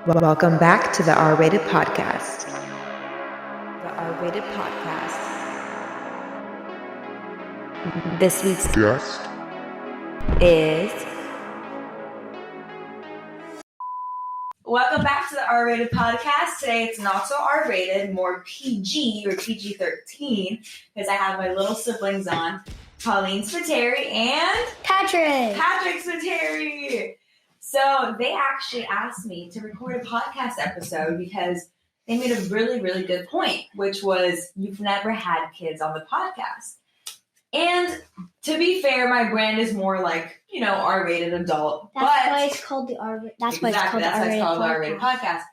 Welcome back to the R-Rated Podcast. The R-Rated Podcast. This week's guest is... Welcome back to the R-Rated Podcast. Today it's not so R-rated, more PG or PG-13, because I have my little siblings on, Pauline Spiteri and... Patrick Spiteri! So they actually asked me to record a podcast episode because they made a really, really good point, which was you've never had kids on the podcast. And to be fair, my brand is more like, R-rated adult. That's why it's called the R-rated. That's why it's called the R-rated podcast.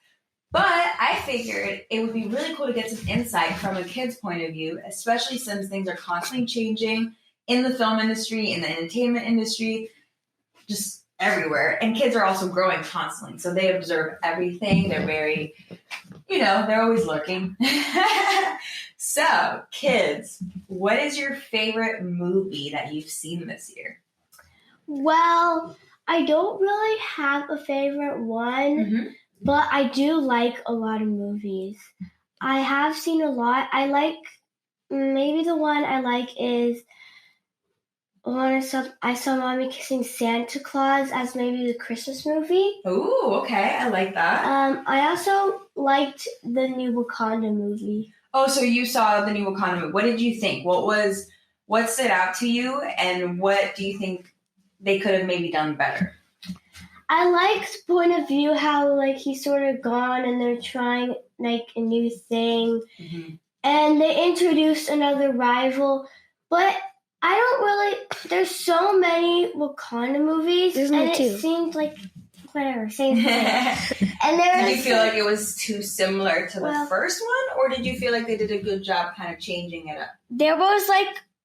But I figured it would be really cool to get some insight from a kid's point of view, especially since things are constantly changing in the film industry, in the entertainment industry, just everywhere. And kids are also growing constantly. So they observe everything. They're very, they're always looking. So, kids, what is your favorite movie that you've seen this year? Well, I don't really have a favorite one, but I do like a lot of movies. I have seen a lot. Maybe the one I like is I saw Mommy Kissing Santa Claus as maybe the Christmas movie. Ooh, okay. I like that. I also liked the new Wakanda movie. Oh, so you saw the new Wakanda movie. What did you think? What stood out to you, and what do you think they could have maybe done better? I liked the point of view how he's sort of gone and they're trying a new thing, and they introduced another rival, but I don't really. There's so many Wakanda movies, and it seemed like whatever, same thing. And did you feel like it was too similar to the first one, or did you feel like they did a good job kind of changing it up? There was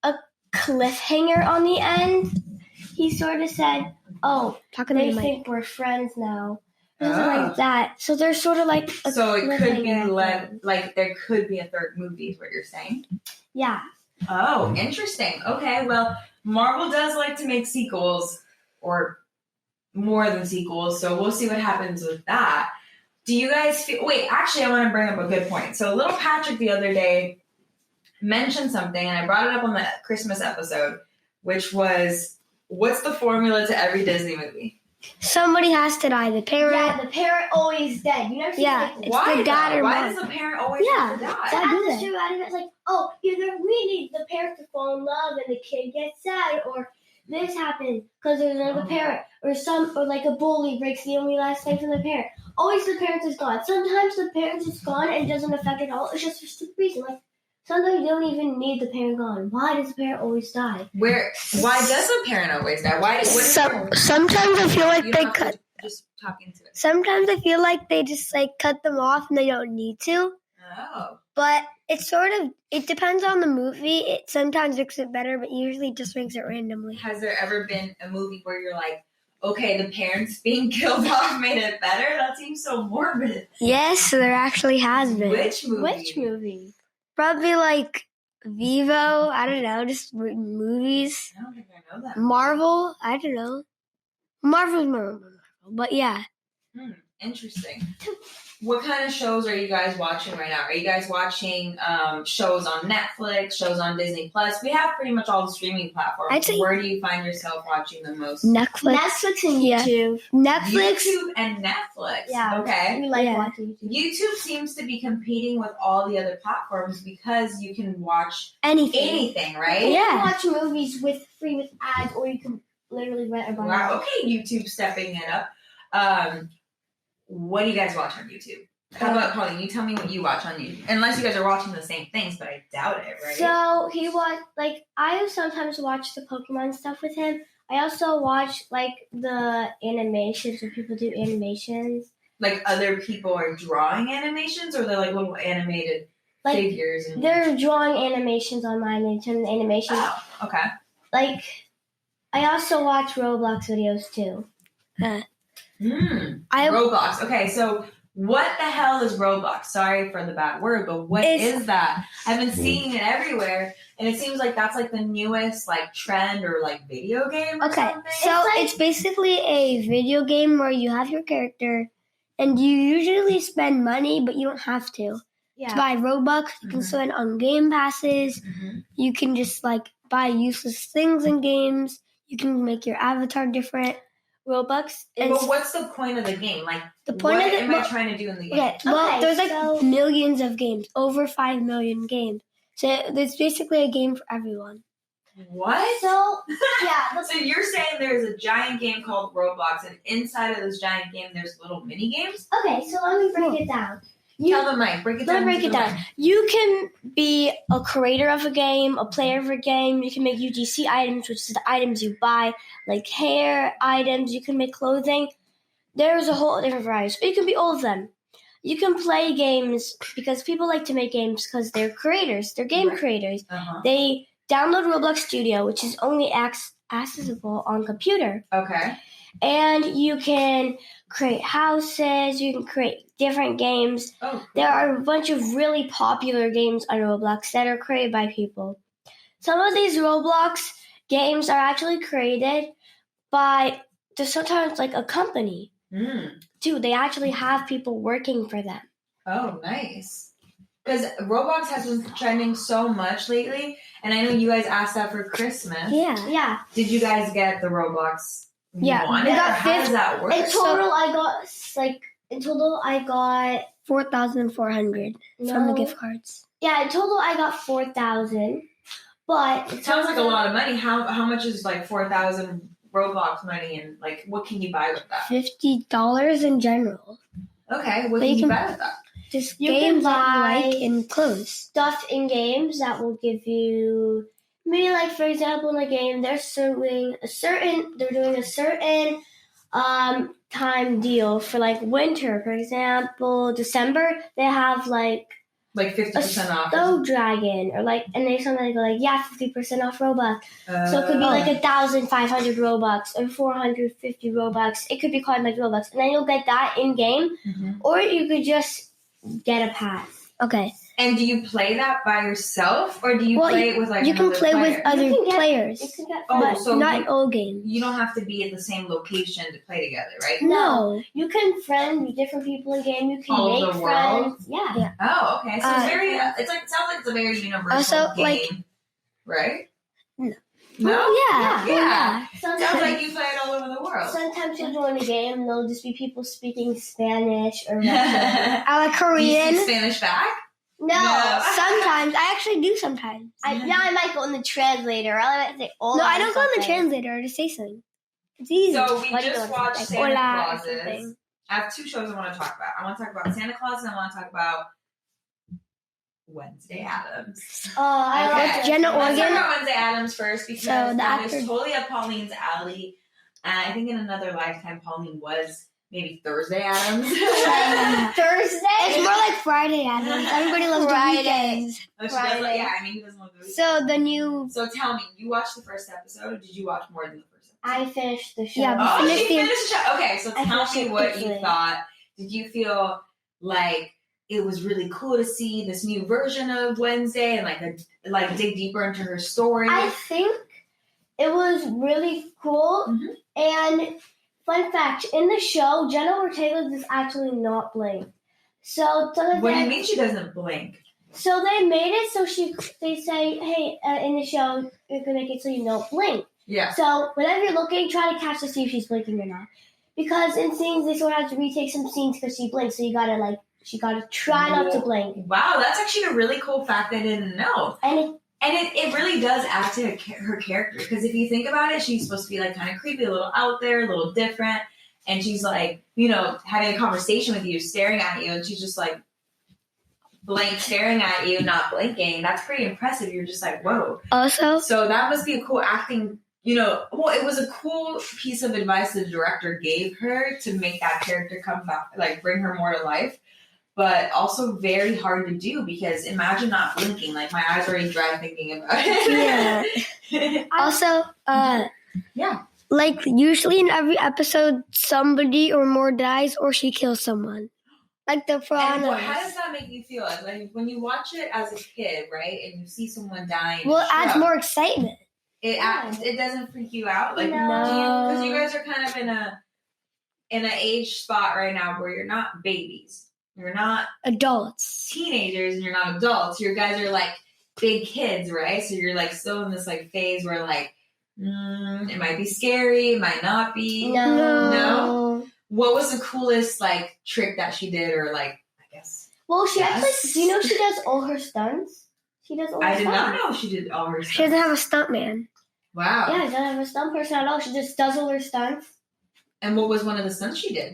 a cliffhanger on the end. He sort of said, "Oh, they think we're friends now." Something like that. So there's sort of so it could be there could be a third movie, is what you're saying? Yeah. Oh, interesting. Okay, well, Marvel does like to make sequels, or more than sequels, so we'll see what happens with that. Do you guys feel... Wait, actually, I want to bring up a good point. So little Patrick the other day mentioned something, and I brought it up on the Christmas episode, which was, what's the formula to every Disney movie? Somebody has to die. The parent. Yeah, the parent always dead. You never see it's why the dad or why does the parent always have to die? That's true. It's either we need the parent to fall in love and the kid gets sad, or this happens because there's another parent, or a bully breaks the only last thing from the parent. Always the parent is gone. Sometimes the parent is gone and it doesn't affect it at all. It's just for stupid reason. Sometimes you don't even need the parent gone. Why does the parent always die? Why does the parent always die? Sometimes I feel like they cut. Just talk into it. Sometimes I feel like they just cut them off and they don't need to. Oh. But it depends on the movie. It sometimes makes it better, but usually just makes it randomly. Has there ever been a movie where you're like, okay, the parents being killed off made it better? That seems so morbid. Yes, there actually has been. Which movie? Probably Vivo. I don't know, just movies. I don't think I know that. Marvel. I don't know. Marvel's Marvel. But yeah. Interesting. What kind of shows are you guys watching right now? Are you guys watching shows on Netflix, shows on Disney Plus? We have pretty much all the streaming platforms. Where do you find yourself watching the most? Netflix and YouTube. YouTube and Netflix. Yeah. Okay. We like watching YouTube. YouTube seems to be competing with all the other platforms because you can watch anything, right? Yeah. You can watch movies free with ads, or you can literally rent a bunch. Wow. Okay, YouTube stepping it up. What do you guys watch on YouTube? How about Pauline? You tell me what you watch on YouTube. Unless you guys are watching the same things, but I doubt it, right? So he I sometimes watch the Pokemon stuff with him. I also watch the animations when people do animations. Other people are drawing animations, or they're little animated figures? They're drawing animations on mine and turn the animations. Oh, okay. I also watch Roblox videos too. Roblox. Okay, so what the hell is Roblox? Sorry for the bad word, but what is that? I've been seeing it everywhere, and it seems like that's the newest trend or video game or something. So it's basically a video game where you have your character And you usually spend money, but you don't have to. Yeah. To buy Robux, you can spend on game passes. You can just buy useless things in games. You can make your avatar different. Robux. But what's the point of the game? What am I trying to do in the game? Okay, well, there's millions of games, over 5 million games. So there's basically a game for everyone. What? So, yeah. So you're saying there's a giant game called Roblox, and inside of this giant game, there's little mini games? Okay, so let me break it down. Tell the mic. Break it down. Let me break it down. You can be a creator of a game, a player of a game. You can make UGC items, which is the items you buy, like hair items. You can make clothing. There's a whole different variety. So you can be all of them. You can play games because people like to make games because they're creators. They're game creators. They download Roblox Studio, which is only accessible on computer. Okay. And you can create houses. You can create different games. Oh, cool. There are a bunch of really popular games on Roblox that are created by people. Some of these Roblox games are actually created by sometimes a company. Too. They actually have people working for them. Oh, nice. Because Roblox has been trending so much lately, and I know you guys asked that for Christmas. Yeah. Did you guys get the Roblox? Yeah. How does that work? In total, I got 4,400 from the gift cards. Yeah, in total, I got 4,000. But it sounds like a lot of money. How much is 4,000 Roblox money, and what can you buy with that? $50 in general. Okay, what can you buy with that? Just games that you like and clothes. Stuff in games that will give you maybe for example in a game they're doing a certain time deal for winter. For example, December they have 50% off. Snow dragon or and they sometimes go 50% off Robux. So it could be 1,500 Robux or 450 Robux. It could be quite much Robux, and then you'll get that in game, or you could just get a pass. Okay. And do you play that by yourself, or do you play it with you can play with other players? You can get but so not in all games. You don't have to be at the same location to play together, right? No. You can friend with different people in game. You can make friends. Yeah. Oh, okay. So it's very. It sounds like it's a very universal game, right? No. No? Yeah. Sounds like you play it all over the world. Sometimes you'll join a game and there'll just be people speaking Spanish or Russian. Korean. Do you speak Spanish back? No. Sometimes. I actually do sometimes. Now I might go in the translator. I might say hola. No, I don't go in the translator. I just say something. It's easy. So we just watched Santa Clauses. I have two shows I want to talk about. I want to talk about Santa Claus and I want to talk about Wednesday Addams. I like Jenna Organ. Let's talk about Wednesday Addams first because that is totally up Pauline's alley. And I think in another lifetime, Pauline was maybe Thursday Addams. Thursday? It's more like Friday Addams. Everybody loves Fridays. Oh, Friday. He doesn't love the weekend. So tell me, you watched the first episode or did you watch more than the first episode? I finished the show. Yeah, you finished the show. Okay, so tell me what you thought. Did you feel like it was really cool to see this new version of Wednesday and dig deeper into her story? I think it was really cool. And fun fact, in the show, Jenna Ortega does actually not blink. So what do you mean she doesn't blink? So they made it so they say, hey, in the show, you're going to make it so you don't blink. Yeah. So whenever you're looking, try to catch to see if she's blinking or not. Because in scenes, they sort of have to retake some scenes because she blinks. So you got to she got to try not to blink. Wow, that's actually a really cool fact I didn't know. And it really does add to her character. Because if you think about it, she's supposed to be kind of creepy, a little out there, a little different. And she's having a conversation with you, staring at you. And she's just blank staring at you, not blinking. That's pretty impressive. You're just whoa. Also. So that must be a cool acting. It was a cool piece of advice the director gave her to make that character come back, bring her more to life. But also very hard to do because imagine not blinking. My eyes already dry thinking about it. Yeah. Also, yeah. Usually in every episode, somebody or more dies or she kills someone. The Piranhas. And how does that make you feel? When you watch it as a kid, right, and you see someone dying. Well, it adds more excitement. It doesn't freak you out? No. Because you guys are kind of in an age spot right now where you're not babies. You're not adults, teenagers, and you're not adults. You guys are like big kids, right? So you're like still in this like phase where like, it might be scary, it might not be. No. What was the coolest like trick that she did, or like, I guess? Well, she actually, do you know she does all her stunts? She does all her stunts. I did not know she did all her stunts. She doesn't have a stunt man. Wow. Yeah, she doesn't have a stunt person at all. She just does all her stunts. And what was one of the stunts she did?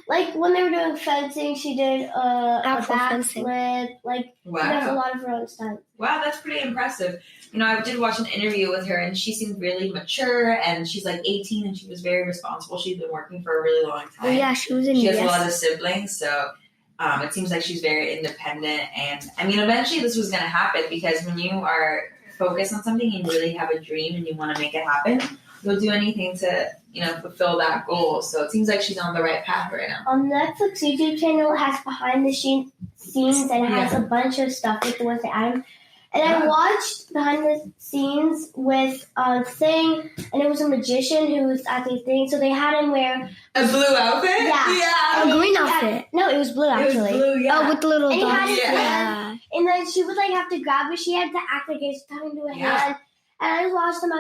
Like when they were doing fencing, she did a backflip. Like, she does a lot of her own stunts. Wow, that's pretty impressive. You know, I did watch an interview with her, and she seemed really mature, and she's like 18, and she was very responsible. She's been working for a really long time. Oh, yeah, she was in She has a lot of siblings, so it seems like she's very independent. And, I mean, eventually this was going to happen, because when you are focused on something, you really have a dream, and you want to make it happen, you'll do anything to, you know, fulfill that goal. So it seems like she's on the right path right now. On Netflix YouTube channel, it has behind the scenes, and it has a bunch of stuff with the ones that Adam. And I watched behind the scenes with Thing, and it was a magician who was acting Thing. So they had him wear a blue outfit. Yeah, a green outfit. No, it was blue actually. It was blue, yeah. Oh, with the little and dog. Yeah. And then she would like have to grab it. She had to act like it's coming to a hand. And I just watched them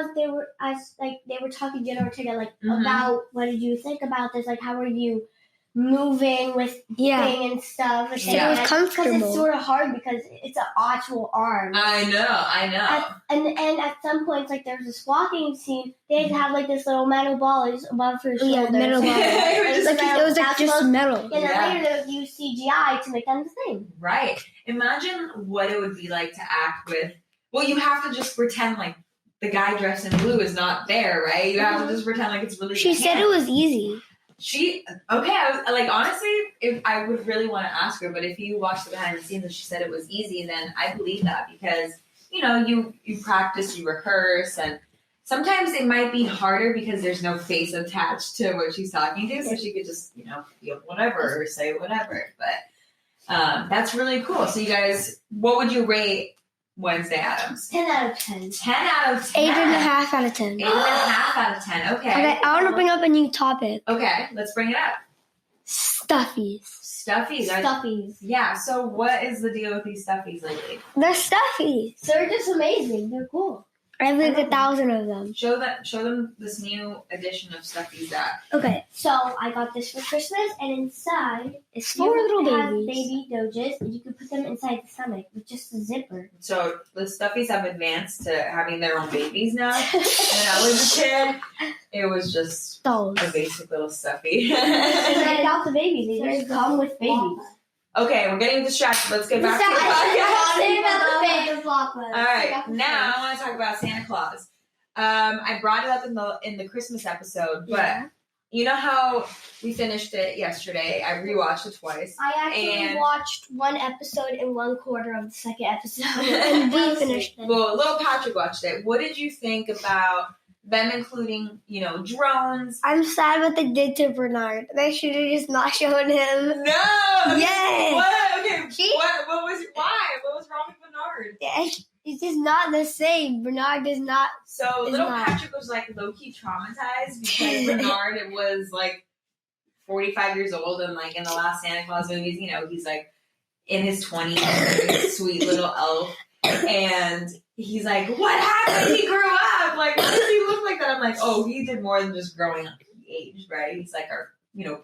as they were talking dinner together, like about what did you think about this? Like, how are you moving with Thing and stuff? Like, it was comfortable. Because it's sort of hard because it's an actual arm. I know. And at some points, like there's this walking scene, they'd have like this little metal ball just above her shoulder. Yeah, metal ball. It was like just metal. And then later they would use CGI to make them the same. Right. Imagine what it would be like to act with. Well, you have to just pretend like the guy dressed in blue is not there, right? You have to just pretend like it's really. She said it was easy. I was like, honestly, if I would really want to ask her, but if you watch the behind the scenes and she said it was easy, then I believe that, because you know you practice, you rehearse, and sometimes it might be harder because there's no face attached to what she's talking to, so she could just feel whatever or say whatever. But that's really cool. So you guys, what would you rate Wednesday Addams? 10 out of 10. 10 out of 10. 8.5 out of 10. 8.5 out of 10. Okay. Okay, I want to bring up a new topic. Okay, let's bring it up. Stuffies. Stuffies. Yeah, so what is the deal with these stuffies lately? They're stuffies. They're just amazing. They're cool. I have like 1,000 of them. Show them this new edition of stuffies that. Okay. So I got this for Christmas, and inside it's 4 little babies. Baby Doges, and you can put them inside the stomach with just a zipper. So the stuffies have advanced to having their own babies now. When I was a kid, it was just a basic little stuffy. And I got the babies. They just come with babies. Okay, we're getting distracted. Let's get back to the podcast. All right, now I want to talk about Santa Claus. I brought it up in the Christmas episode, but you know how we finished it yesterday? I rewatched it twice. I actually watched one episode and 1/4 of the second episode, and we finished it. Well, little Patrick watched it. What did you think about them including, drones? I'm sad what they did to Bernard. They should have just not shown him. No! Yes! What? Okay, why? What was wrong with Bernard? It's just not the same. Bernard is not. So little Patrick was like low-key traumatized because Bernard was like 45 years old, and like in the last Santa Claus movies, he's like in his 20s, sweet little elf. And he's like, what happened? He grew up. Like, why does he look like that? I'm like, oh, he did more than just growing up. He aged, right? He's like our,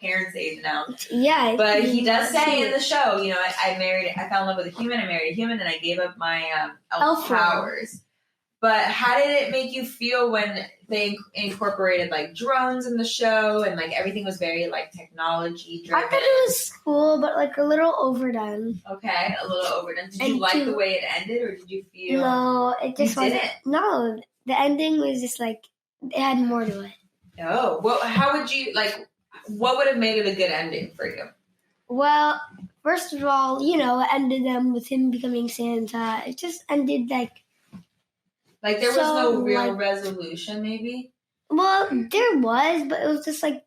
parents' age now. Yeah. But he does say in the show, I fell in love with a human, I married a human, and I gave up my elf powers. But how did it make you feel when they incorporated like drones in the show and like everything was very like technology driven? I thought it was cool, but like a little overdone. Okay, a little overdone. Did you like the way it ended, or did you feel? No, it just wasn't. No, the ending was just like it had more to it. Oh, well, how would you like? What would have made it a good ending for you? Well, first of all, it ended them with him becoming Santa. It just ended like. Like, there was no real resolution, maybe? Well, there was, but it was just like...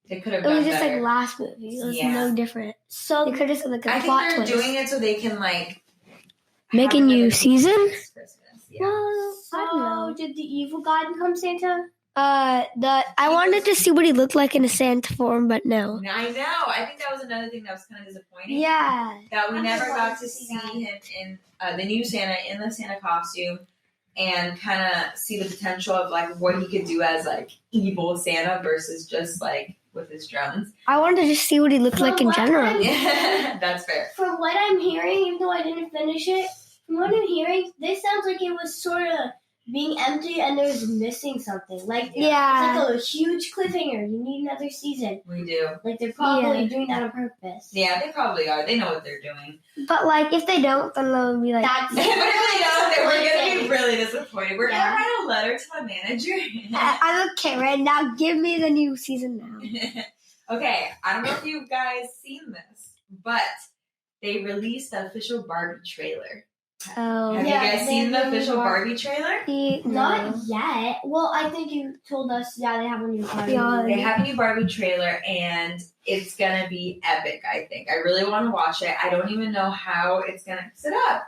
They could have done better. It was just like last movie. It was no different. So they could have said like a plot twist. I think they're doing it so they can like... Make a new season? Christmas. Yeah. Well, I don't know. Did the evil guy become Santa? I wanted to see what he looked like in a Santa form, but no. I know. I think that was another thing that was kind of disappointing. Yeah. That we never got to see him in the new Santa, in the Santa costume, and kind of see the potential of like what he could do as like evil Santa versus just like with his drones. I wanted to just see what he looked like in general. Yeah, that's fair. From what I'm hearing, even though I didn't finish it, from what I'm hearing, this sounds like it was sort of being empty and there was missing something. Like, it's like a huge cliffhanger. You need another season. We do. Like, they're probably doing that on purpose. Yeah, they probably are. They know what they're doing. But, like, if they don't, then they'll be like... But if they don't, we're going to be really disappointed. We're going to write a letter to my manager. I'm okay right now. Give me the new season now. Okay, I don't know if you guys seen this, but they released the official Barbie trailer. Oh, Have you guys seen the official Barbie trailer? Not yet. Well, I think you told us, they have a new Barbie. They have a new Barbie trailer, and it's going to be epic, I think. I really want to watch it. I don't even know how it's going to sit up.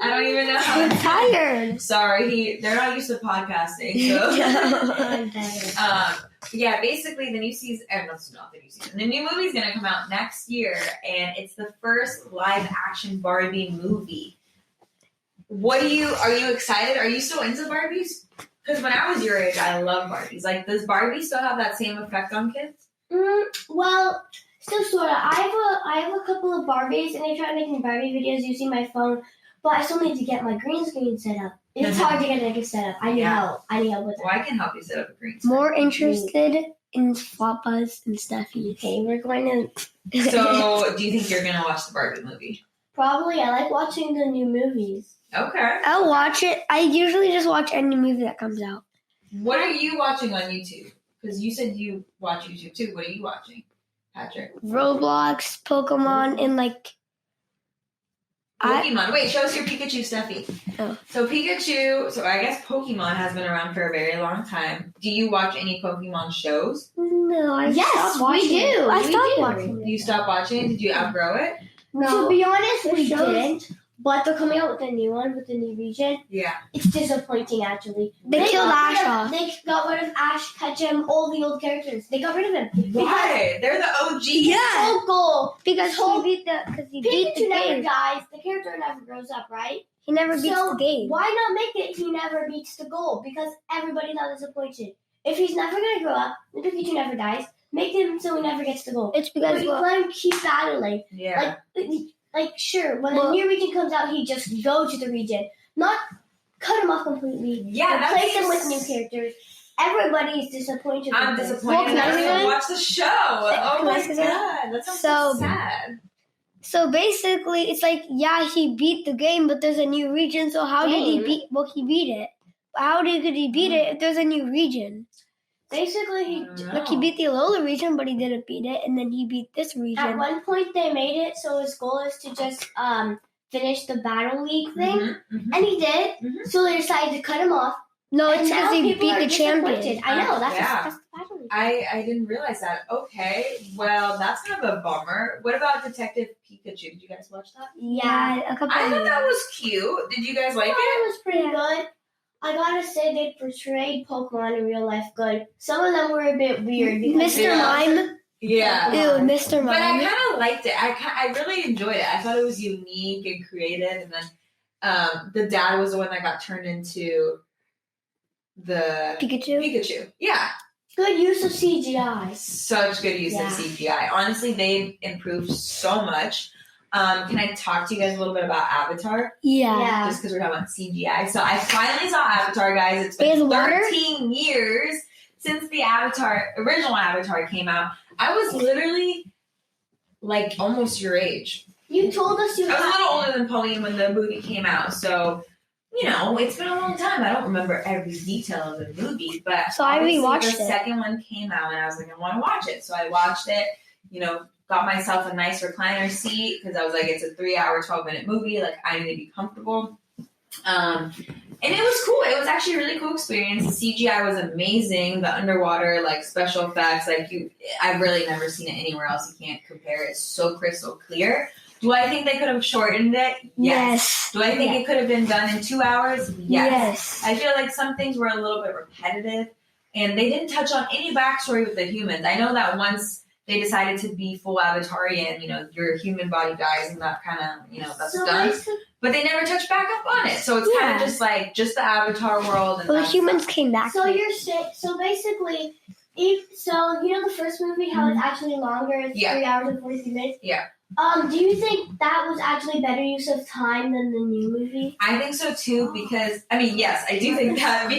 I don't even know how I'm tired. Sorry, they're not used to podcasting. So. I'm tired. Yeah, basically the new season, not the new season. The new movie is going to come out next year, and it's the first live-action Barbie movie. Are you excited? Are you still into Barbies? Because when I was your age, I love Barbies. Like, does Barbie still have that same effect on kids? Well, still sorta. I have a couple of Barbies, and I tried making Barbie videos using my phone, but I still need to get my green screen set up. It's hard to get it set up. I need help. I need help with it. Well, I can help you set up a green screen. More interested in Floppas and Steffi. Okay, we're going to... So, do you think you're going to watch the Barbie movie? Probably. I like watching the new movies. Okay. I'll watch it. I usually just watch any movie that comes out. What are you watching on YouTube? Because you said you watch YouTube too. What are you watching, Patrick? Roblox, Pokemon, and like... Pokemon. Wait, show us your Pikachu, Steffi. Oh. So I guess Pokemon has been around for a very long time. Do you watch any Pokemon shows? No, I Yes, stopped watching we do. it. I We stopped do. watching it. You stopped watching? Did you outgrow it? No. To be honest, we shows- didn't. But they're coming out with a new one, with the new region. Yeah. It's disappointing, actually. They killed Ash off. They got rid of Ash, Ketchum, all the old characters. They got rid of them. Why? They're the OG. Whole goal. Because he beat the Pikachu never game. dies. The character never grows up, right? He never beats So the game. why not make it he never beats the goal? Because everybody got disappointed. If he's never going to grow up, the Pikachu never dies, make him so he never gets the goal. It's because... But let him keep battling. Yeah. Like, sure, when a new region comes out, he just go to the region. Not cut him off completely. Yeah, Replace him with new characters. Everybody is disappointed. I'm with this. disappointed. Well, I can I didn't say even watch the show. Oh Can my I say that? god. That sounds so So- sad. So basically, it's like, yeah, he beat the game, but there's a new region. So how did he Game? beat? Well, he beat it. How could he beat it if there's a new region? Basically, he Like he beat the Alola region, but he didn't beat it, and then he beat this at region. one point they made it so his goal is to just finish the Battle League thing, Mhm. and he did. Mhm. So they decided to cut him off. No, and it's now because he people beat are the champion. disappointed. I know that's Yeah. that's the Battle League. I didn't realize that. Okay, well, that's kind of a bummer. What about Detective Pikachu? Did you guys watch that? Yeah, a couple. I thought that was cute. Did you guys like it? It was pretty Yeah. good. I gotta say they portrayed Pokemon in real life good. Some of them were a bit weird. Because Mr. Mime. Yeah. Ew, Mr. But I Mime. kind of liked it. I really enjoyed it. I thought it was unique and creative. And then the dad was the one that got turned into the Pikachu. Yeah. Good use of CGI. Such good use Yeah. of CGI. Honestly, they've improved so much. Can I talk to you guys a little bit about Avatar? Yeah. Just because we're talking about CGI. So I finally saw Avatar, guys. It's It has been water? 13 years since the original Avatar came out. I was literally like almost your age. You told us you I was a little older than Pauline when the movie came out. So, it's been a long time. I don't remember every detail of the movie. But So I obviously rewatched the it. second one came out and I was like, I want to watch it. So I watched it, got myself a nice recliner seat because I was like, it's a 3-hour, 12-minute movie. Like, I need to be comfortable. And it was cool. It was actually a really cool experience. The CGI was amazing. The underwater, special effects, I've really never seen it anywhere else. You can't compare. It's so crystal clear. Do I think they could have shortened it? Yes. Do I think it could have been done in 2 hours? Yes. Yes. I feel like some things were a little bit repetitive. And they didn't touch on any backstory with the humans. I know that once they decided to be full Avatarian, your human body dies and that kind of, that's done. But they never touched back up on it. So it's kind of just the Avatar world. And the humans came back. So you're saying, so basically, the first movie, how it's actually longer, it's 3 hours and 43 minutes? Yeah. Do you think that was actually better use of time than the new movie? I think so too, because, yes, I do think that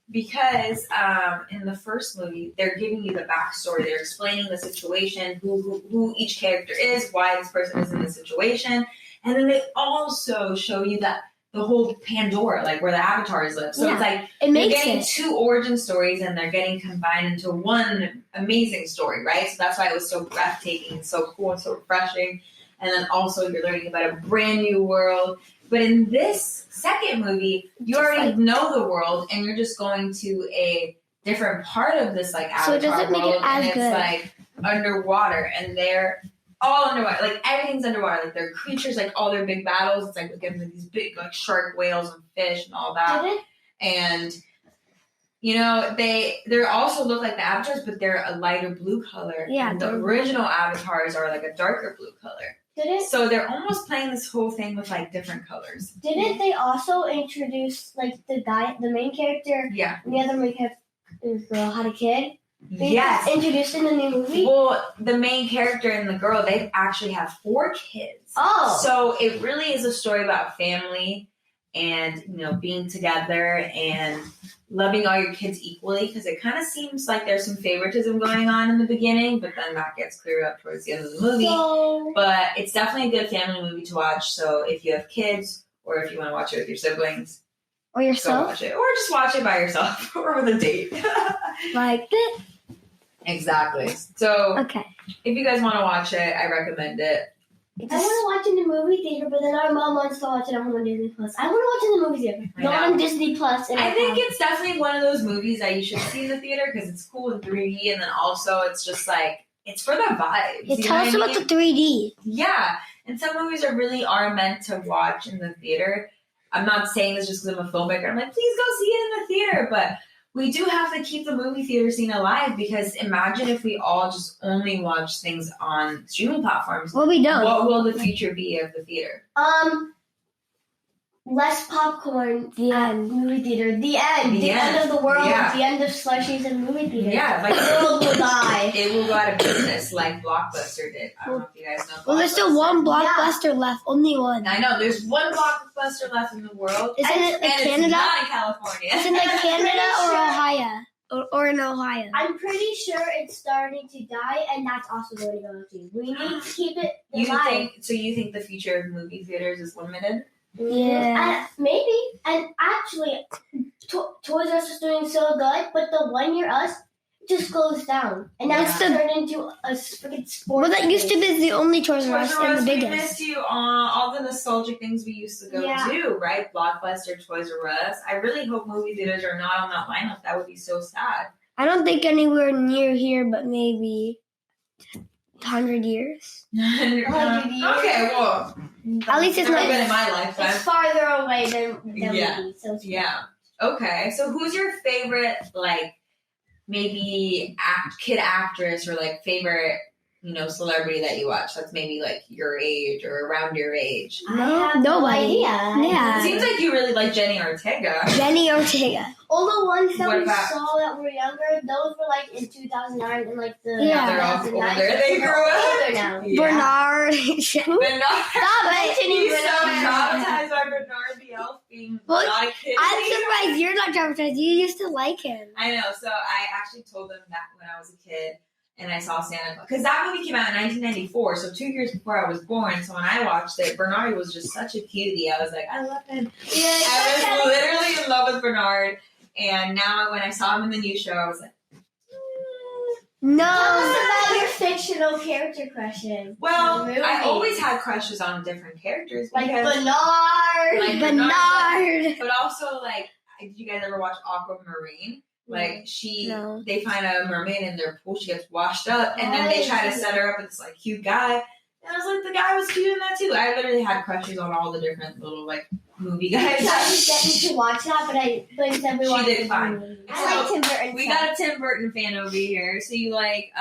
because in the first movie, they're giving you the backstory. They're explaining the situation, who each character is, why this person is in this situation. And then they also show you that the whole Pandora, like where the avatars live. So it's like they're getting 2 origin stories and they're getting combined into one amazing story, right? So that's why it was so breathtaking and so cool and so refreshing. And then also you're learning about a brand new world. But in this second movie, you already know the world and you're just going to a different part of this like Avatar so it doesn't make world. It as and it's good. like underwater and they're all underwater. Like everything's underwater. Like there are creatures, like all their big battles. It's like we get these big like shark, whales, and fish and all that. And they also look like the avatars, but they're a lighter blue color. Yeah. And the original avatars are like a darker blue color. So they're almost playing this whole thing with like different colors. Didn't they also introduce like the main character? Yeah. And the other main character girl had a kid? Yes. Introduced in the new movie? Well, the main character and the girl, they actually have 4 kids. Oh. So it really is a story about family and, being together and loving all your kids equally, because it kind of seems like there's some favoritism going on in the beginning, but then that gets cleared up towards the end of the movie. But it's definitely a good family movie to watch. So if you have kids or if you want to watch it with your siblings, or yourself, go watch it. Or just watch it by yourself or with a date. like this. Exactly. So okay. If you guys want to watch it, I recommend it. I want to watch it in the movie theater, but then our mom wants to watch it on Disney Plus. I want to watch it in the movie theater, not on Disney Plus. I think it's definitely one of those movies that you should see in the theater because it's cool in 3D, and then also it's just like it's for the vibes. Tell us about the 3D. Yeah, and some movies are meant to watch in the theater. I'm not saying this just because I'm a filmmaker. I'm like, please go see it in the theater, but we do have to keep the movie theater scene alive because imagine if we all just only watch things on streaming platforms. Well, we don't. What will the future be of the theater? Less popcorn. The end. Movie theater. The end. The end of the world. Yeah. The end of slushies and movie theaters. Yeah, like the world will die. It will go out of business like Blockbuster did. I don't know if you guys know Blockbuster. Well, there's still one Blockbuster left. Only one. I know. There's one Blockbuster left in the world. Isn't it in Canada? It's not in California. Isn't it Canada or Ohio? Or in Ohio? I'm pretty sure it's starting to die, and that's also going to go too. We need to keep it alive. You think the future of movie theaters is limited? Yeah. Maybe. And actually, Toys R Us is doing so good, but the One Year Us just closed down. And now it's turned into a freaking sport. Well, that used to be the only Toys R Us and the biggest. We missed you on all the nostalgic things we used to go to, right? Blockbuster, Toys R Us. I really hope movie theaters are not on that lineup. That would be so sad. I don't think anywhere near here, but maybe 100 years. 100 years. Okay, well. At least it's not been in my lifetime. It's farther away than we. So yeah. Okay. So who's your favorite, like, maybe kid actress or, like, favorite, celebrity that you watch that's maybe, like, your age or around your age? I have no idea. Yeah. It seems like you really like Jenny Ortega. All the ones that we saw that were younger, those were, like, in 2009 and, like, they're all older. They grew up. Older now. Yeah. Bernard. Stop mentioning He's so Bernard. traumatized by Bernard the elf being not a kid. I'm surprised you're not traumatized. You used to like him. I know. So I actually told him that when I was a kid and I saw Santa Claus. Because that movie came out in 1994, so 2 years before I was born. So when I watched it, Bernard was just such a cutie. I was like, I love him. Yeah, I was literally in love with Bernard. And now when I saw him in the new show, I was like, No. Tell us about your fictional character crushes. Well, I always had crushes on different characters. Like because, Bernard. like Bernard. But also, like, did you guys ever watch Aquamarine? Like, they find a mermaid in their pool, she gets washed up, and then they try to set her up with this, like, cute guy. And I was like, the guy was cute in that, too. I literally had crushes on all the different little, like, movie, guys. She tried to get me to watch that, but instead we watched did fine. movie. I like Tim Burton. We got a Tim Burton fan over here. So you like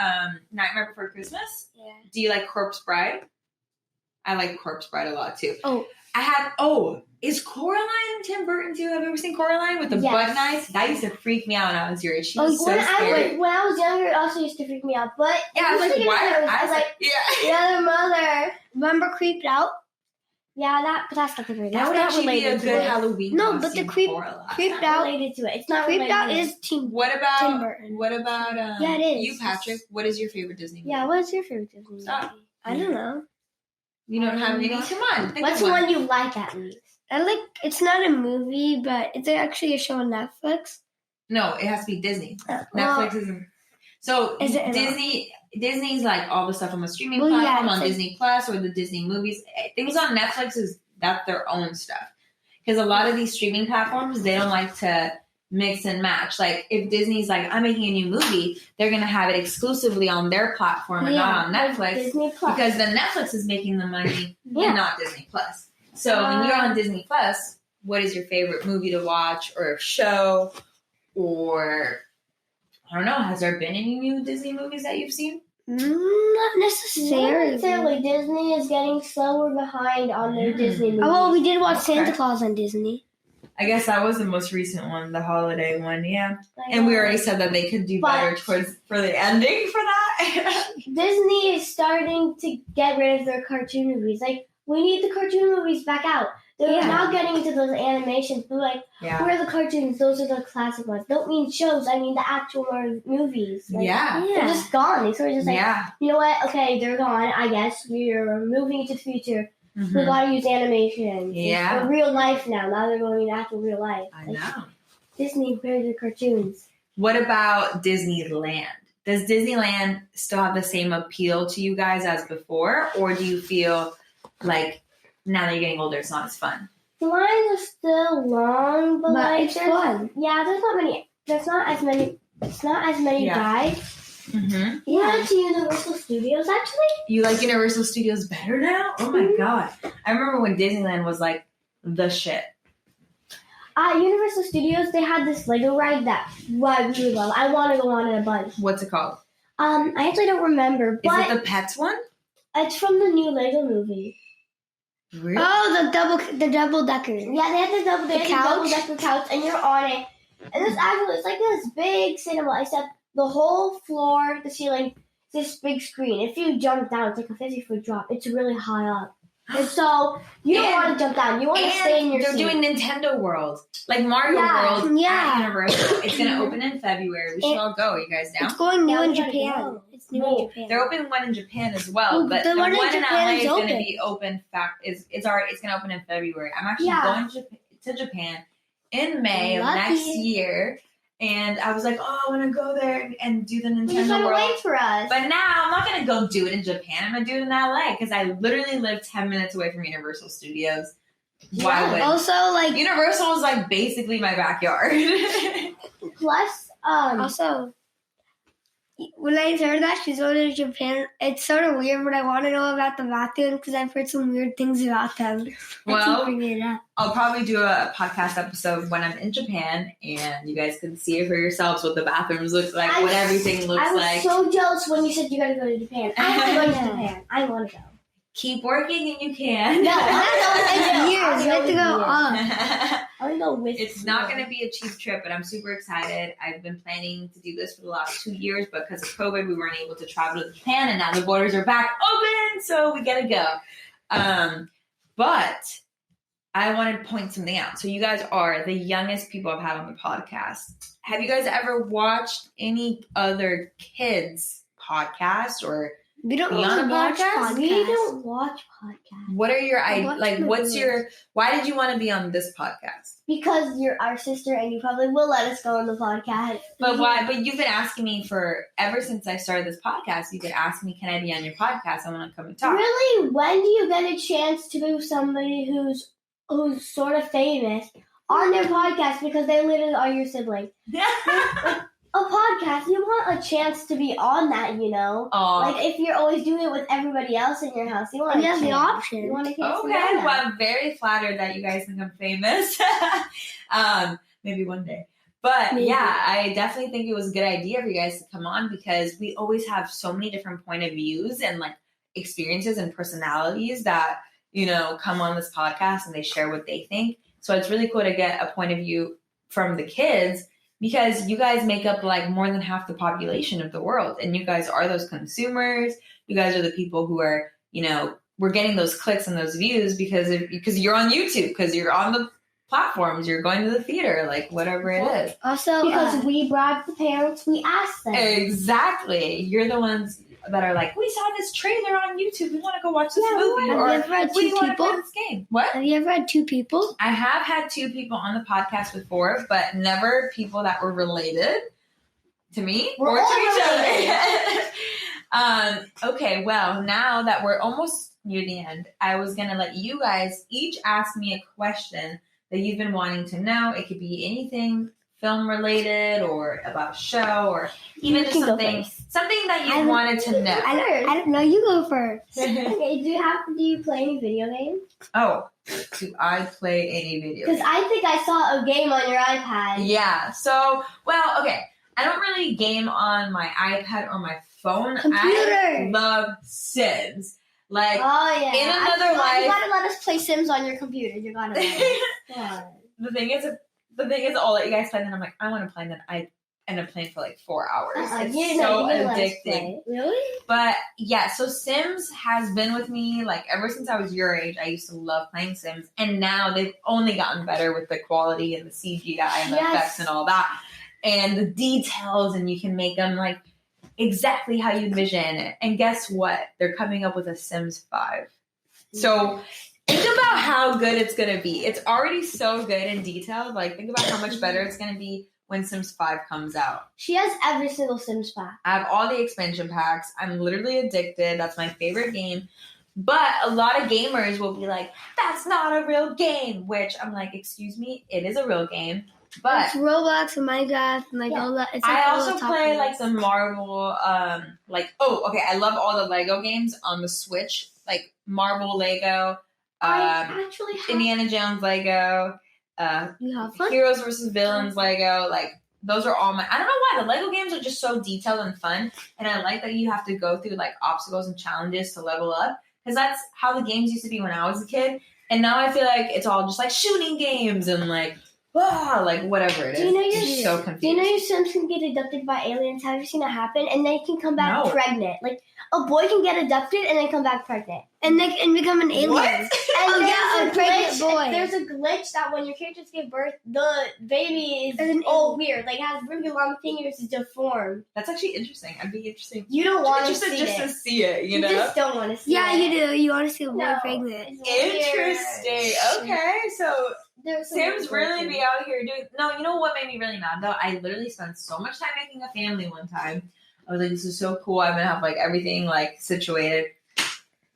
Nightmare Before Christmas? Yeah. Do you like Corpse Bride? I like Corpse Bride a lot too. Is Coraline Tim Burton too? Have you ever seen Coraline with the bug knives? That used to freak me out when I was your age. She was so scary. When I was younger, it also used to freak me out. But I was like, why? I was like, the other mother. Remember Creeped Out? Yeah, that's not the very. That would actually be a good Halloween. No, but the Creeped Out related to it. It's not Creeped Out related. is Tim Burton. Burton. What about yeah, it is. you, Patrick? What is your favorite Disney movie? Yeah, what is your favorite Disney movie? I don't know. You don't have any? Come on. What's the one you like at least? It's not a movie, but it's actually a show on Netflix. No, it has to be Disney. Netflix well, isn't. So is it Disney's like all the stuff on the streaming platform on Disney Plus or the Disney movies. Things on Netflix that's their own stuff. Because a lot of these streaming platforms, they don't like to mix and match. Like if Disney's like, I'm making a new movie, they're gonna have it exclusively on their platform and not on Netflix. Disney Plus. Because then Netflix is making the money and not Disney Plus. So when you're on Disney Plus, what is your favorite movie to watch or show? Or I don't know, has there been any new Disney movies that you've seen? Not necessarily. Disney is getting slower behind on their Disney movies. Oh, well, we did watch Santa Claus on Disney. I guess that was the most recent one, the holiday one, yeah. And we already said that they could do better for the ending for that. Disney is starting to get rid of their cartoon movies. Like, we need the cartoon movies back out. They're now getting into those animations, but where are the cartoons? Those are the classic ones. Don't mean shows, I mean the actual movies. Like, they're just gone. They sort of just you know what? Okay, they're gone. I guess we're moving into the future. Mm-hmm. We gotta use animation. Yeah. For real life now. Now they're going into actual real life. I know. Disney, where are the cartoons? What about Disneyland? Does Disneyland still have the same appeal to you guys as before? Or do you feel like now that you're getting older, it's not as fun? The lines are still long, but it's fun. Yeah, there's not as many rides. Mm-hmm. You went to Universal Studios, actually? You like Universal Studios better now? Oh my God. I remember when Disneyland was like the shit. Universal Studios, they had this Lego ride that I really love. I want to go on it a bunch. What's it called? I actually don't remember. But is it the Pets one? It's from the new Lego movie. Really? Oh, the double decker. Yeah, they had the double decker couch, and you're on it. And it's like this big cinema, except the whole floor, the ceiling, this big screen. If you jump down, it's like a 50-foot drop. It's really high up. And so you don't want to jump down. You want to stay in your seat. They're doing Nintendo World. Like Mario World at Universal. It's going to open in February. We should all go. Are you guys down? It's going new in Japan. It's new in Japan. They're opening one in Japan as well. But the one in LA is going to be open. It's going to open in February. I'm actually going to Japan in May of next year. And I was like, I want to go there and do the Nintendo World. Wait for us. But now I'm not going to go do it in Japan. I'm going to do it in LA because I literally live 10 minutes away from Universal Studios. Why would? Also, like Universal is like basically my backyard. Plus, also, when I heard that she's going to Japan, it's sort of weird, but I want to know about the bathroom because I've heard some weird things about them. Well, I'll probably do a podcast episode when I'm in Japan, and you guys can see it for yourselves what the bathrooms look like, what everything looks like. I was so jealous when you said you got to go to Japan. I want to go to Japan. I want to go. Keep working and you can. No, I years. You have to go I want to go with It's not going to be a cheap trip, but I'm super excited. I've been planning to do this for the last 2 years, but because of COVID, we weren't able to travel to Japan, and now the borders are back open, so we got to go. But I want to point something out. So you guys are the youngest people I've had on the podcast. Have you guys ever watched any other kids' podcast or we don't watch podcasts. We don't watch podcasts. What are your why did you want to be on this podcast? Because you're our sister and you probably will let us go on the podcast. But why? But you've been asking me ever since I started this podcast, you could ask me, can I be on your podcast? I want to come and talk. Really? When do you get a chance to do somebody who's sort of famous on their podcast because they literally are your sibling? a podcast, you want a chance to be on that, you know? Like, if you're always doing it with everybody else in your house, you want to have the option. You want to well, I'm very flattered that you guys think I'm famous. Maybe one day. But yeah, I definitely think it was a good idea for you guys to come on because we always have so many different point of views and like experiences and personalities that, you know, come on this podcast and they share what they think. So it's really cool to get a point of view from the kids because you guys make up like more than half the population of the world. And you guys are those consumers. You guys are the people who are, you know, we're getting those clicks and those views because you're on YouTube, because you're on the platforms, you're going to the theater, like whatever it is. Also, because we bribed the parents, we asked them. Exactly. You're the ones that are like, we saw this trailer on YouTube. We want to go watch this movie. Have you ever had two people? This game. What? Have you ever had two people? I have had two people on the podcast before, but never people that were related to me or to each other. Okay, well, now that we're almost near the end, I was going to let you guys each ask me a question that you've been wanting to know. It could be anything film related or about a show or even just something that you wanted to know. I don't know. You go first. Okay, do you play any video games? Oh, do I play any video games? Because I think I saw a game on your iPad. Yeah. So, well, okay. I don't really game on my iPad or my phone. Computer. I love Sims. Like, in another life. You gotta let us play Sims on your computer. You gotta let us. The thing is, I'll let you guys play, and then I'm like, I want to play, and then I end up playing for like 4 hours. It's so addicting. Really? But yeah, so Sims has been with me like ever since I was your age. I used to love playing Sims, and now they've only gotten better with the quality and the CGI and the effects and all that, and the details, and you can make them like exactly how you envision it. And guess what? They're coming up with a Sims 5. So think about how good it's going to be. It's already so good and detailed. Like, think about how much better it's going to be when Sims 5 comes out. She has every single Sims pack. I have all the expansion packs. I'm literally addicted. That's my favorite game. But a lot of gamers will be like, that's not a real game. Which I'm like, excuse me, it is a real game. But it's Roblox and Minecraft and like all that. It's like I also play like the Marvel, I love all the Lego games on the Switch. Like Marvel Lego, Indiana Jones Lego, you have fun? Heroes versus Villains Lego. Like those are all my. I don't know why the Lego games are just so detailed and fun, and I like that you have to go through like obstacles and challenges to level up because that's how the games used to be when I was a kid, and now I feel like it's all just like shooting games and like whatever it is. It's so confusing. Do you know your Sims can get abducted by aliens? Have you seen it happen? And they can come back pregnant. Like a boy can get abducted and then come back pregnant. And they can become an alien. What? And a pregnant boy. There's a glitch that when your characters give birth, the baby is weird. Like has really long fingers, is deformed. That's actually interesting. I'd be interested. You don't want to see it. Just to see it, you know? You just don't want to see it. Yeah, you do. You want to see a boy pregnant. Interesting. Okay, so Sims really be out here doing. No, you know what made me really mad though? I literally spent so much time making a family one time. I was like, this is so cool. I'm gonna have like everything like situated.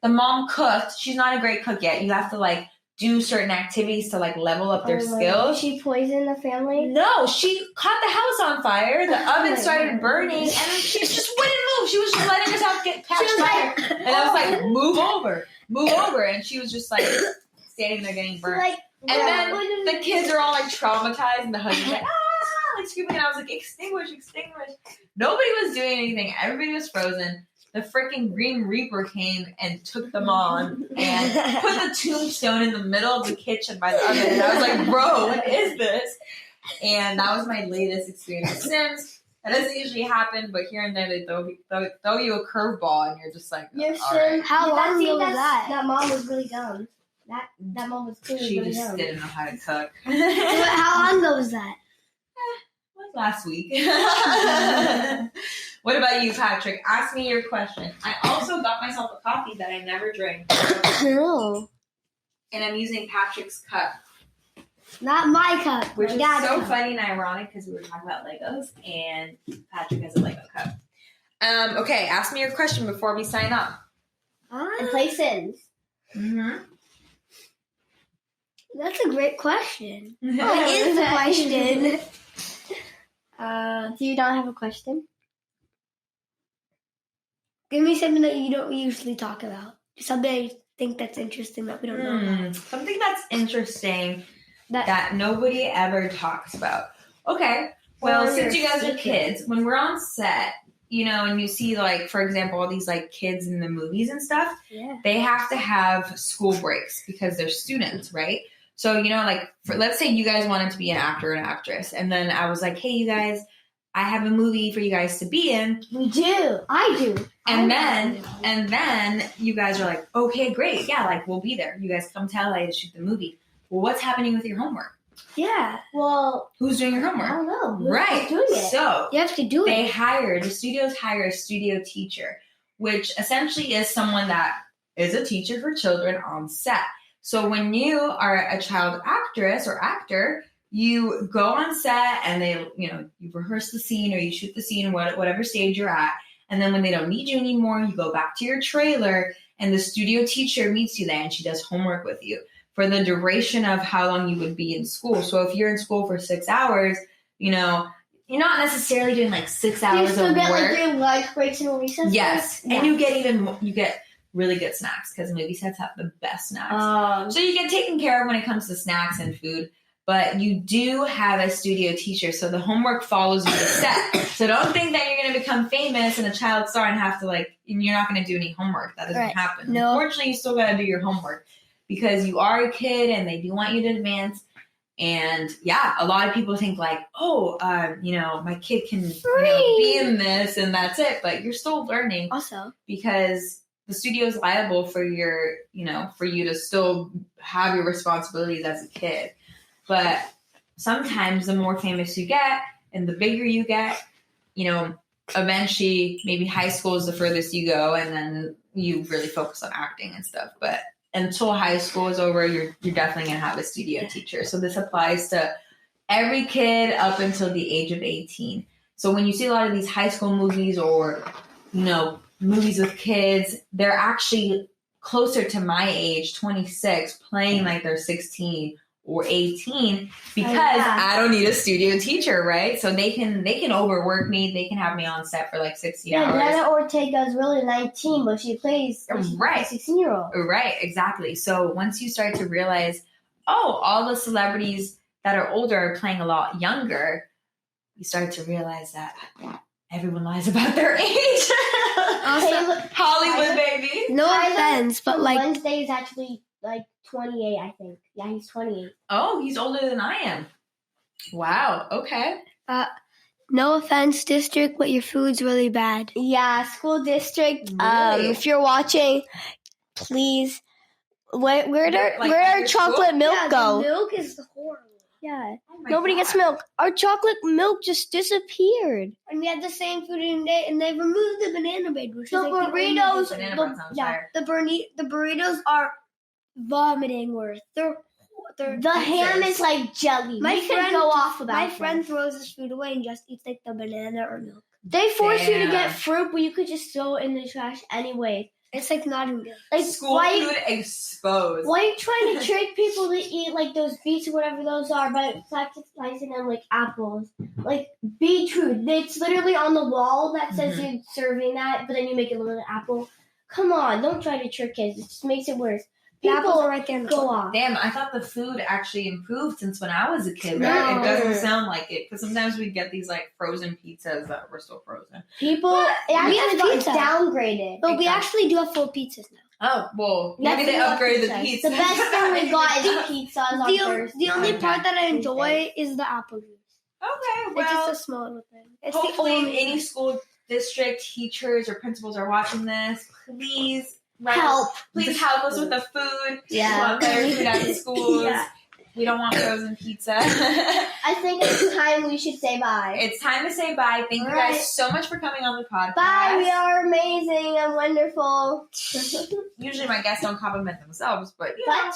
The mom cooked. She's not a great cook yet. You have to like do certain activities to like level up their skills. She poisoned the family? No, she caught the house on fire. The oven started burning, and then she just wouldn't move. She was just letting herself get catch fire. And I was like, move over. And she was just like standing there getting burnt. And then the kids are all like traumatized, and the husband's like, like screaming. And I was like, extinguish. Nobody was doing anything. Everybody was frozen. The freaking Green Reaper came and took them on and put the tombstone in the middle of the kitchen by the oven. And I was like, bro, what is this? And that was my latest experience with Sims. That doesn't usually happen, but here and there they throw you a curveball, and you're just like, your all right. How long ago was that? That mom was really dumb. That mom was clearly really dumb. She just didn't know how to cook. How long ago was that? Last week. What about you, Patrick? Ask me your question. I also got myself a coffee that I never drink. Oh. And I'm using Patrick's cup. Not my cup. Which is so funny and ironic because we were talking about Legos and Patrick has a Lego cup. Okay, ask me your question before we sign off. And play Sims. Mm-hmm. That's a great question. What is the question? Do you not have a question? Give me something that you don't usually talk about. Something I think that's interesting that we don't know about. Something that's interesting that nobody ever talks about. Okay. Well, since you guys are kids, when we're on set, and you see, like, for example, all these, like, kids in the movies and stuff, they have to have school breaks because they're students, right? So, let's say you guys wanted to be an actor or an actress, and then I was like, hey, you guys, I have a movie for you guys to be in. We do. I do. And then you guys are like, okay, great. Yeah, like, we'll be there. You guys come to LA to shoot the movie. Well, what's happening with your homework? Yeah. Well, who's doing your homework? I don't know. Right. Doing it? So you have to do it. The studios hire a studio teacher, which essentially is someone that is a teacher for children on set. So when you are a child actress or actor, you go on set and you rehearse the scene or you shoot the scene, whatever stage you're at. And then when they don't need you anymore, you go back to your trailer and the studio teacher meets you there and she does homework with you for the duration of how long you would be in school. So if you're in school for 6 hours, you're not necessarily doing like 6 hours of work. Do you still get like your lunch breaks and recess? Yes. And you get really good snacks because movie sets have the best snacks. So you get taken care of when it comes to snacks and food. But you do have a studio teacher, so the homework follows you to set. So don't think that you're going to become famous and a child star and have to and you're not going to do any homework. That doesn't happen. No. Unfortunately, you still got to do your homework because you are a kid and they do want you to advance. And yeah, a lot of people think like, my kid can be in this and that's it. But you're still learning. Also, because the studio is liable for for you to still have your responsibilities as a kid. But sometimes the more famous you get and the bigger you get, eventually maybe high school is the furthest you go and then you really focus on acting and stuff. But until high school is over, you're definitely going to have a studio teacher. So this applies to every kid up until the age of 18. So when you see a lot of these high school movies or, movies with kids, they're actually closer to my age, 26, playing like they're 16 or 18 because I don't need a studio teacher, right? So they can overwork me. They can have me on set for like 60 hours. Diana Ortega is really 19, but she plays a 16-year-old. Right, exactly. So once you start to realize, all the celebrities that are older are playing a lot younger, you start to realize that everyone lies about their age. Hollywood, baby. No offense, but Wednesday is actually like 28, I think. Yeah, he's 28. Oh, he's older than I am. Wow. Okay. No offense, district, but your food's really bad. Yeah, school district. Really? If you're watching, please. Where'd our chocolate milk go? The milk is horrible. Yeah. Oh Nobody gets milk. Our chocolate milk just disappeared. And we had the same food in day, and they removed the banana bread. Which The is like burritos. Banana bread's on fire. the burritos are vomiting worth. The ham is like jelly. My We could friend go off about My this. friend throws his food away and just eats like the banana or milk. They force you to Damn. get fruit, but you could just throw it in the trash anyway. It's like not even good. Like School food exposed. why are you trying to trick people to eat like those beets or whatever those are by slicing them like apples? Like beetroot. It's literally on the wall that says you're serving that, but then you make it look like an apple. Come on, don't try to trick kids. It just makes it worse. The apples People are right there in the go corner. off. Damn, I thought the food actually improved since when I was a kid. No. It doesn't sound like it because sometimes we get these like frozen pizzas that were still frozen. People, it actually have got pizza. downgraded. But we actually do have full pizzas now. Oh, well, That's maybe they what upgraded the pizzas. pizza. The best thing we got is pizzas on Thursday. The only Okay. part that I enjoy is the apple juice. Okay, It's well, just a small little thing. It's hopefully the only any school district teachers or principals are watching this. Please Help. Please help us with the food. Yeah. We want better food at the schools. Yeah. We don't want frozen pizza. I think it's time we should say bye. It's time to say bye. Thank you Right. guys so much for coming on the podcast. Bye, we are amazing and wonderful. Usually my guests don't compliment themselves, but you know. But